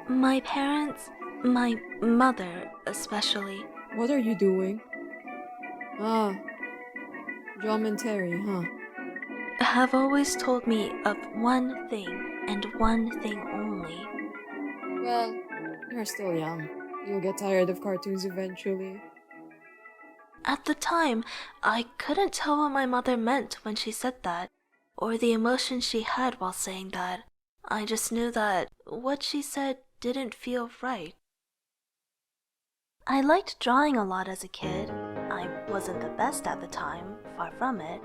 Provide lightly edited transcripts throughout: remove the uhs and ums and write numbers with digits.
My parents, my mother especially, What are you doing? Ah, Terry, huh? have always told me of one thing and one thing only. Well, you're still young. You'll get tired of cartoons eventually. At the time, I couldn't tell what my mother meant when she said that, or the emotion she had while saying that. I just knew that what she said didn't feel right. I liked drawing a lot as a kid. I wasn't the best at the time, far from it.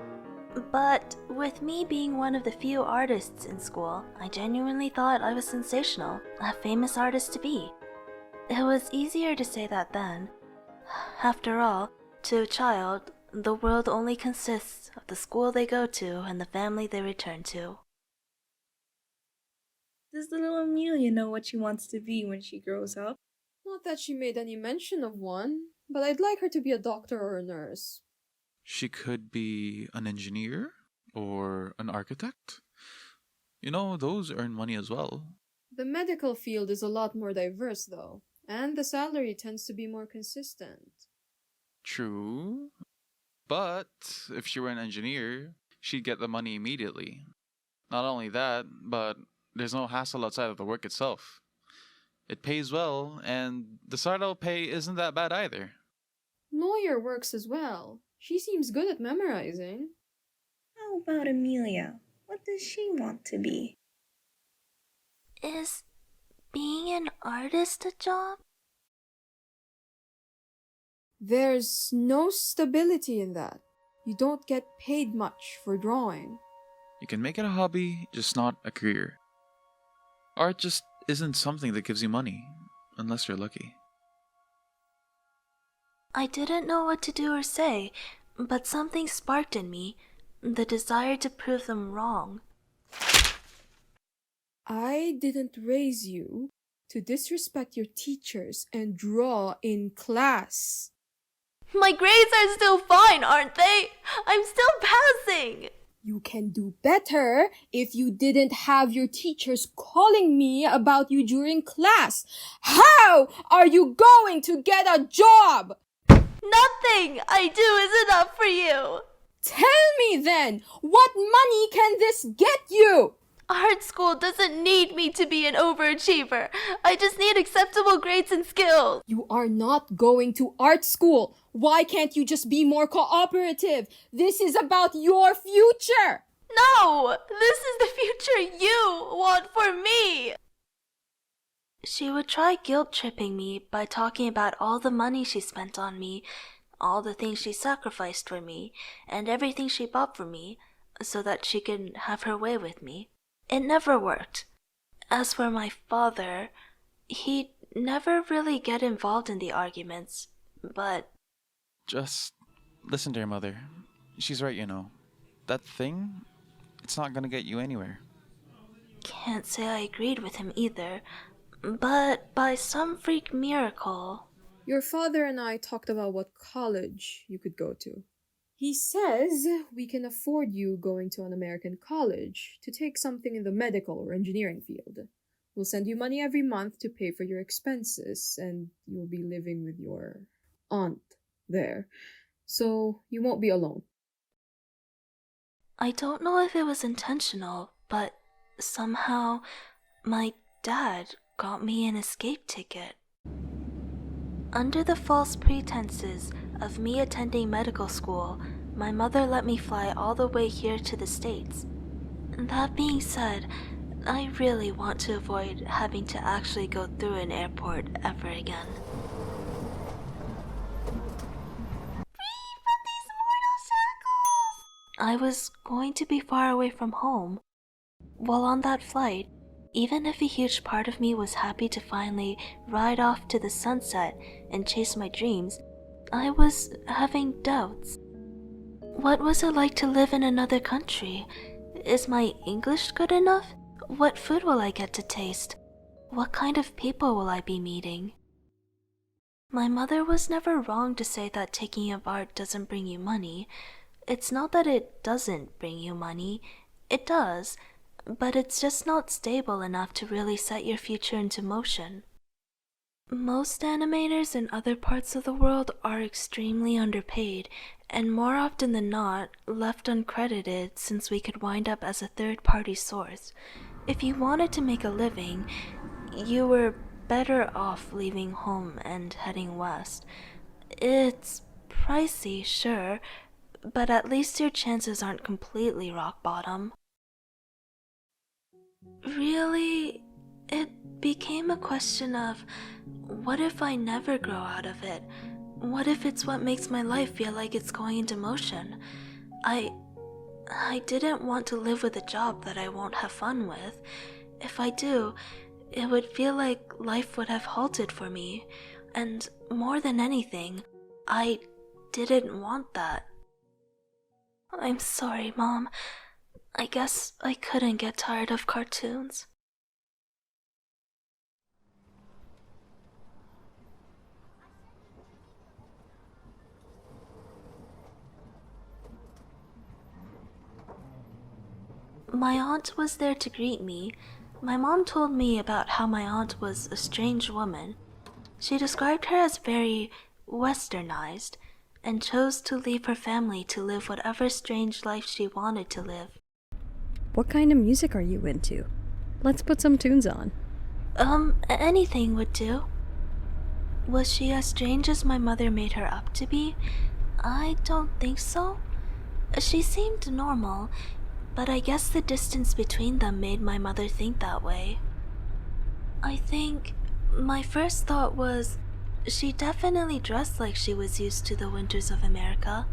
But with me being one of the few artists in school, I genuinely thought I was sensational, a famous artist to be. It was easier to say that then. After all, to a child, the world only consists of the school they go to and the family they return to. Does the little Amelia know what she wants to be when she grows up? Not that she made any mention of one, but I'd like her to be a doctor or a nurse. She could be an engineer or an architect. You know, those earn money as well. The medical field is a lot more diverse, though, and the salary tends to be more consistent. True. But if she were an engineer, she'd get the money immediately. Not only that, but there's no hassle outside of the work itself. It pays well, and the startup pay isn't that bad either. Lawyer works as well. She seems good at memorizing. How about Amelia? What does she want to be? Is being an artist a job? There's no stability in that. You don't get paid much for drawing. You can make it a hobby, just not a career. Art just isn't something that gives you money, unless you're lucky. I didn't know what to do or say, but something sparked in me, the desire to prove them wrong. I didn't raise you to disrespect your teachers and draw in class. My grades are still fine, aren't they? I'm still passing! You can do better if you didn't have your teachers calling me about you during class. How are you going to get a job? Nothing I do is enough for you! Tell me then, what money can this get you? Art school doesn't need me to be an overachiever. I just need acceptable grades and skills. You are not going to art school. Why can't you just be more cooperative? This is about your future. No! This is the future you want for me! She would try guilt-tripping me by talking about all the money she spent on me, all the things she sacrificed for me, and everything she bought for me, so that she could have her way with me. It never worked. As for my father, he'd never really get involved in the arguments, but... Just listen to your mother. She's right, you know. That thing, it's not gonna get you anywhere. Can't say I agreed with him either, but by some freak miracle... Your father and I talked about what college you could go to. He says we can afford you going to an American college to take something in the medical or engineering field. We'll send you money every month to pay for your expenses, and you'll be living with your aunt there, so you won't be alone. I don't know if it was intentional, but somehow my dad got me an escape ticket. Under the false pretenses of me attending medical school, my mother let me fly all the way here to the States. That being said, I really want to avoid having to actually go through an airport ever again. Free from these mortal shackles! I was going to be far away from home. While on that flight, even if a huge part of me was happy to finally ride off to the sunset and chase my dreams, I was having doubts. What was it like to live in another country? Is my English good enough? What food will I get to taste? What kind of people will I be meeting? My mother was never wrong to say that taking up art doesn't bring you money. It's not that it doesn't bring you money. It does. but it's just not stable enough to really set your future into motion. Most animators in other parts of the world are extremely underpaid, and more often than not, left uncredited since we could wind up as a third-party source. If you wanted to make a living, you were better off leaving home and heading west. It's pricey, sure, but at least your chances aren't completely rock bottom. Really, it became a question of, what if I never grow out of it? What if it's what makes my life feel like it's going into motion? I didn't want to live with a job that I won't have fun with. If I do, it would feel like life would have halted for me. And more than anything, I didn't want that. I'm sorry, Mom. I guess I couldn't get tired of cartoons. My aunt was there to greet me. My mom told me about how my aunt was a strange woman. She described her as very westernized and chose to leave her family to live whatever strange life she wanted to live. What kind of music are you into? Let's put some tunes on. Anything would do. Was she as strange as my mother made her up to be? I don't think so. She seemed normal, but I guess the distance between them made my mother think that way. I think my first thought was, she definitely dressed like she was used to the winters of America.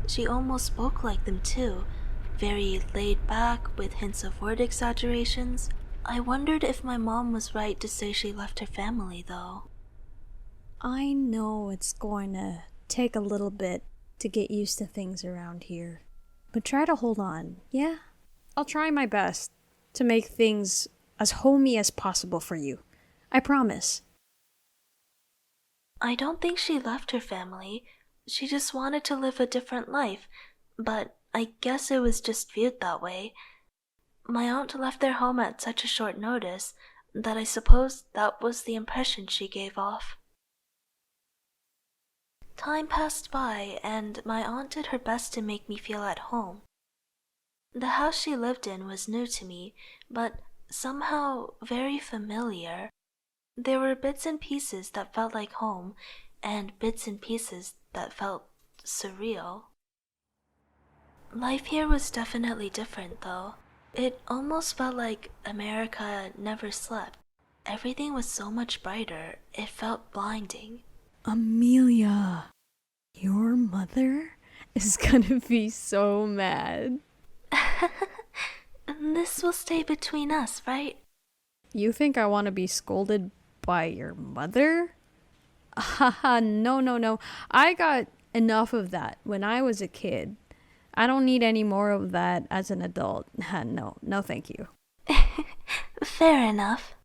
She almost spoke like them too, very laid back with hints of word exaggerations. I wondered if my mom was right to say she left her family though. I know it's going to take a little bit to get used to things around here, but try to hold on, yeah? I'll try my best to make things as homey as possible for you. I promise. I don't think she left her family. She just wanted to live a different life, but I guess it was just viewed that way. My aunt left their home at such a short notice that I suppose that was the impression she gave off. Time passed by, and my aunt did her best to make me feel at home. The house she lived in was new to me, but somehow very familiar. There were bits and pieces that felt like home, and bits and pieces that felt surreal. Life here was definitely different, though. It almost felt like America never slept. Everything was so much brighter, it felt blinding. Amelia, your mother is gonna be so mad. This will stay between us, right? You think I want to be scolded by your mother? Haha, no. I got enough of that when I was a kid. I don't need any more of that as an adult. No, thank you. Fair enough.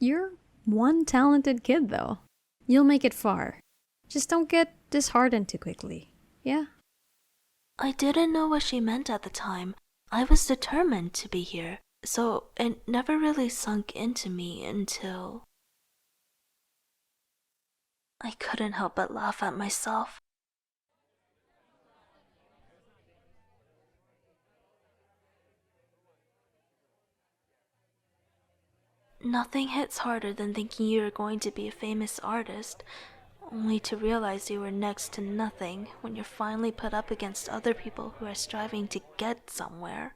You're one talented kid, though. You'll make it far. Just don't get disheartened too quickly, yeah? I didn't know what she meant at the time. I was determined to be here, so it never really sunk into me until... I couldn't help but laugh at myself. Nothing hits harder than thinking you're going to be a famous artist, only to realize you were next to nothing when you're finally put up against other people who are striving to get somewhere.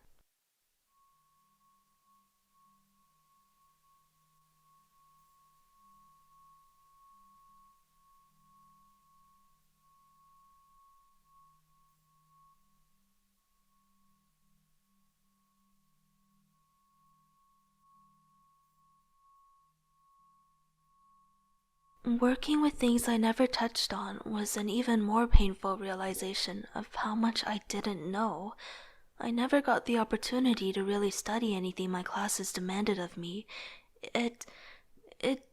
Working with things I never touched on was an even more painful realization of how much I didn't know. I never got the opportunity to really study anything my classes demanded of me. It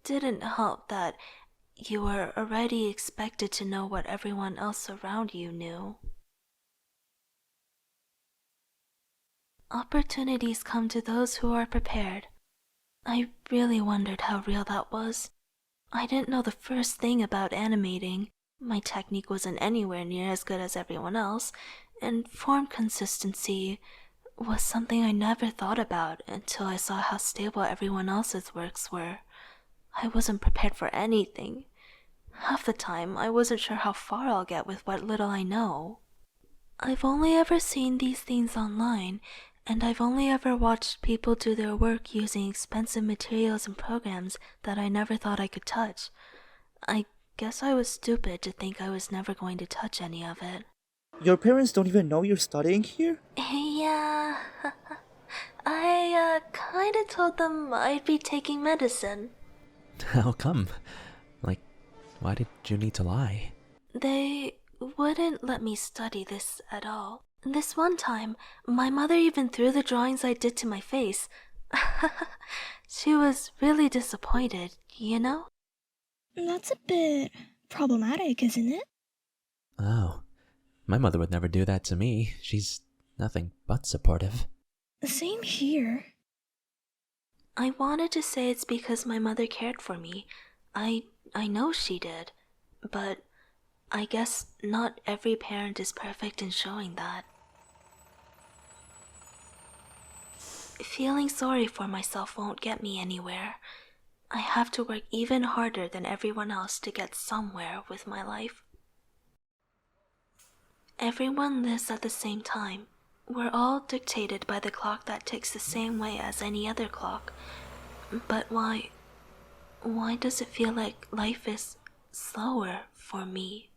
didn't help that you were already expected to know what everyone else around you knew. Opportunities come to those who are prepared. I really wondered how real that was. I didn't know the first thing about animating. My technique wasn't anywhere near as good as everyone else, and form consistency was something I never thought about until I saw how stable everyone else's works were. I wasn't prepared for anything. Half the time, I wasn't sure how far I'll get with what little I know. I've only ever seen these things online, and I've only ever watched people do their work using expensive materials and programs that I never thought I could touch. I guess I was stupid to think I was never going to touch any of it. Your parents don't even know you're studying here? Yeah, I kinda told them I'd be taking medicine. How come? Like, why did you need to lie? They wouldn't let me study this at all. This one time, my mother even threw the drawings I did to my face. She was really disappointed, you know? That's a bit problematic, isn't it? Oh, my mother would never do that to me. She's nothing but supportive. Same here. I wanted to say it's because my mother cared for me. I know she did, but I guess not every parent is perfect in showing that. Feeling sorry for myself won't get me anywhere. I have to work even harder than everyone else to get somewhere with my life. Everyone lives at the same time. We're all dictated by the clock that ticks the same way as any other clock. But why does it feel like life is slower for me?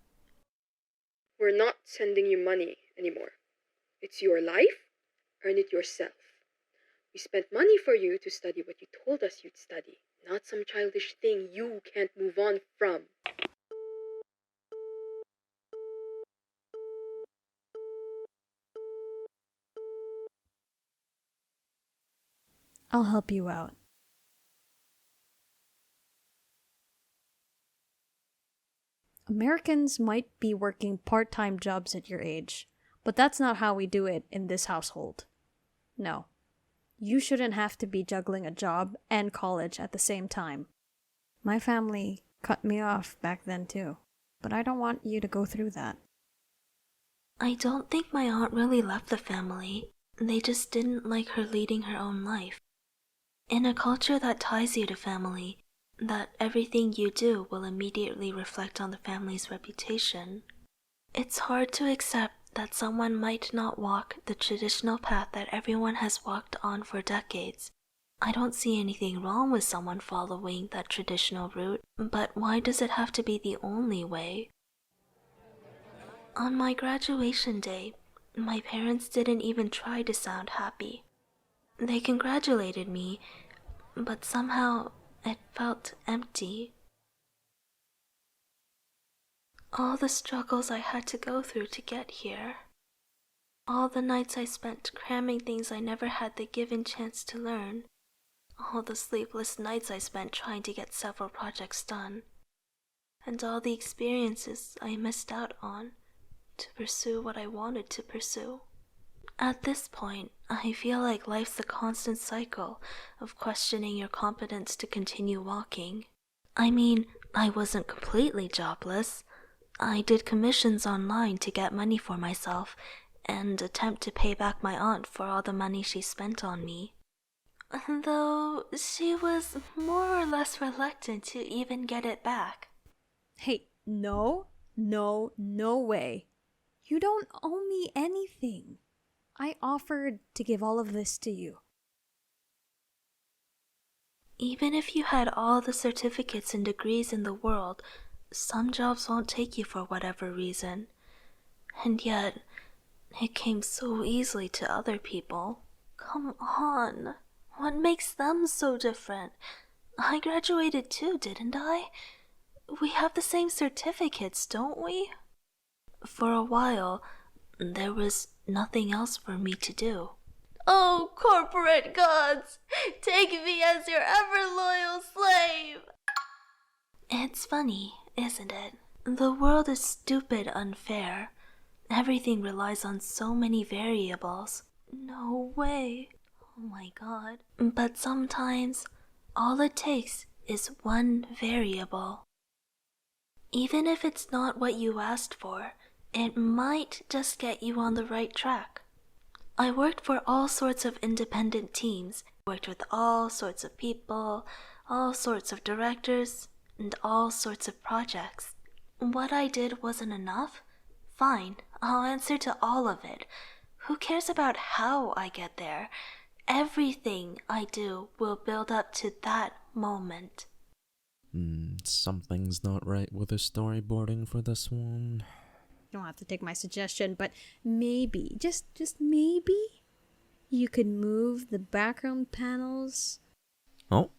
We're not sending you money anymore. It's your life, earn it yourself. We spent money for you to study what you told us you'd study, not some childish thing you can't move on from. I'll help you out. Americans might be working part-time jobs at your age, but that's not how we do it in this household. No. You shouldn't have to be juggling a job and college at the same time. My family cut me off back then too, but I don't want you to go through that. I don't think my aunt really left the family. They just didn't like her leading her own life. In a culture that ties you to family, that everything you do will immediately reflect on the family's reputation, it's hard to accept that someone might not walk the traditional path that everyone has walked on for decades. I don't see anything wrong with someone following that traditional route, but why does it have to be the only way? On my graduation day, my parents didn't even try to sound happy. They congratulated me, but somehow it felt empty. All the struggles I had to go through to get here. All the nights I spent cramming things I never had the given chance to learn. All the sleepless nights I spent trying to get several projects done. And all the experiences I missed out on to pursue what I wanted to pursue. At this point, I feel like life's a constant cycle of questioning your competence to continue walking. I mean, I wasn't completely jobless. I did commissions online to get money for myself and attempt to pay back my aunt for all the money she spent on me. Though she was more or less reluctant to even get it back. Hey, no way. You don't owe me anything. I offered to give all of this to you. Even if you had all the certificates and degrees in the world, some jobs won't take you for whatever reason. And yet, it came so easily to other people. Come on. What makes them so different? I graduated too, didn't I? We have the same certificates, don't we? For a while, there was nothing else for me to do. Oh, corporate gods, take me as your ever-loyal slave! It's funny, isn't it? The world is stupid unfair. Everything relies on so many variables. No way. Oh my god. But sometimes, all it takes is one variable. Even if it's not what you asked for, it might just get you on the right track. I worked for all sorts of independent teams, worked with all sorts of people, all sorts of directors, and all sorts of projects. What I did wasn't enough? Fine, I'll answer to all of it. Who cares about how I get there? Everything I do will build up to that moment. Something's not right with the storyboarding for this one. You don't have to take my suggestion, but maybe, just maybe, you could move the background panels. Oh,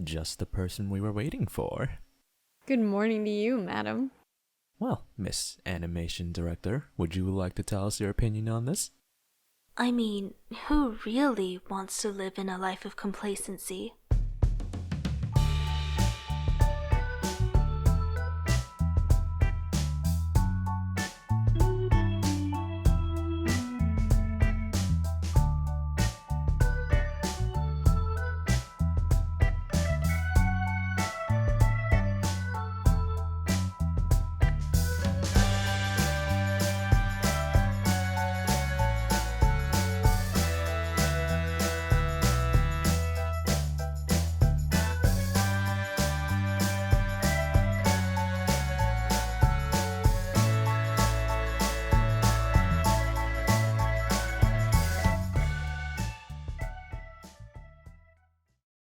just the person we were waiting for. Good morning to you, madam. Well, Miss Animation Director, would you like to tell us your opinion on this? I mean, who really wants to live in a life of complacency?